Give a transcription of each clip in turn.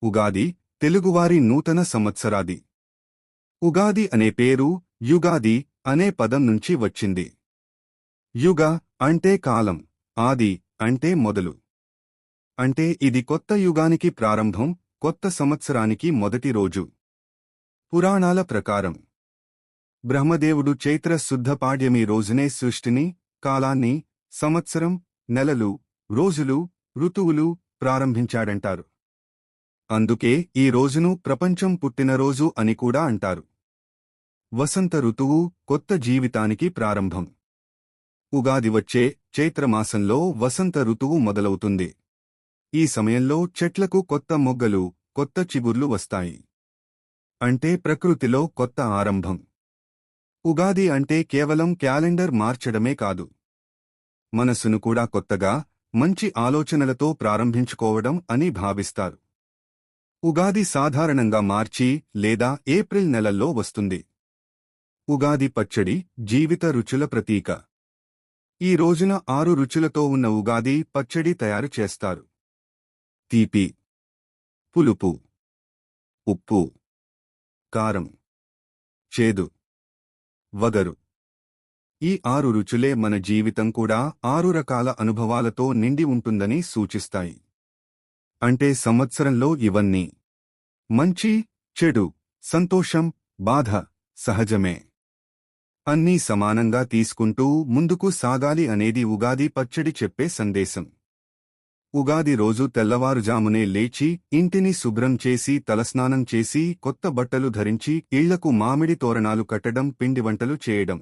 ఉగాది తెలుగువారి నూతన సంవత్సరాది. ఉగాది అనే పేరు యుగాది అనే పదం నుంచి వచ్చింది. యుగ అంటే కాలం, ఆది అంటే మొదలు. అంటే ఇది కొత్త యుగానికి ప్రారంభం, కొత్త సంవత్సరానికి మొదటి రోజు. పురాణాల ప్రకారం బ్రహ్మదేవుడు చైత్ర శుద్ధ పాడ్యమి రోజునే సృష్టిని, కాలాన్ని, సంవత్సరం, నెలలు, రోజులు, ఋతువులు ప్రారంభించాడంటారు. అందుకే ఈ రోజును ప్రపంచం పుట్టినరోజు అని కూడా అంటారు. వసంత ఋతువు కొత్త జీవితానికి ప్రారంభం. ఉగాది వచ్చే చైత్రమాసంలో వసంత ఋతువు మొదలవుతుంది. ఈ సమయంలో చెట్లకు కొత్త మొగ్గలు, కొత్త చిగుర్లు వస్తాయి. అంటే ప్రకృతిలో కొత్త ఆరంభం. ఉగాది అంటే కేవలం క్యాలెండర్ మార్చడమే కాదు, మనసును కూడా కొత్తగా, మంచి ఆలోచనలతో ప్రారంభించుకోవడం అని భావిస్తారు. ఉగాది సాధారణంగా మార్చి లేదా ఏప్రిల్ నెలల్లో వస్తుంది. ఉగాది పచ్చడి జీవిత రుచుల ప్రతీక. ఈ రోజున 6 రుచులతో ఉన్న ఉగాది పచ్చడి తయారు చేస్తారు. తీపి, పులుపు, ఉప్పు, కారం, చేదు, వగరు. ఈ 6 రుచులే మన జీవితం కూడా 6 రకాల అనుభవాలతో నిండి ఉంటుందని సూచిస్తాయి. అంటే సంవత్సరంలో ఇవన్నీ మంచి, చెడు, సంతోషం, బాధ సహజమే. అన్నీ సమానంగా తీసుకుంటూ ముందుకు సాగాలి అనేది ఉగాది పచ్చడి చెప్పే సందేశం. ఉగాది రోజు తెల్లవారుజామునే లేచి ఇంటిని శుభ్రం చేసి తలస్నానం చేసి కొత్త బట్టలు ధరించి ఇళ్లకు మామిడి తోరణాలు కట్టడం, పిండి వంటలు చేయడం,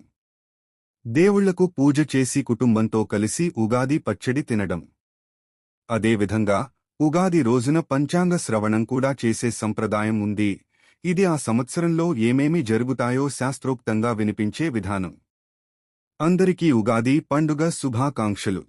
దేవుళ్లకు పూజ చేసి కుటుంబంతో కలిసి ఉగాది పచ్చడి తినడం. అదేవిధంగా ఉగాది రోజున పంచాంగ శ్రవణం కూడా చేసే సంప్రదాయం ఉంది. ఇది ఆ సంవత్సరంలో ఏమేమి జరుగుతాయో శాస్త్రోక్తంగా వినిపించే విధానం. అందరికీ ఉగాది పండుగ శుభాకాంక్షలు.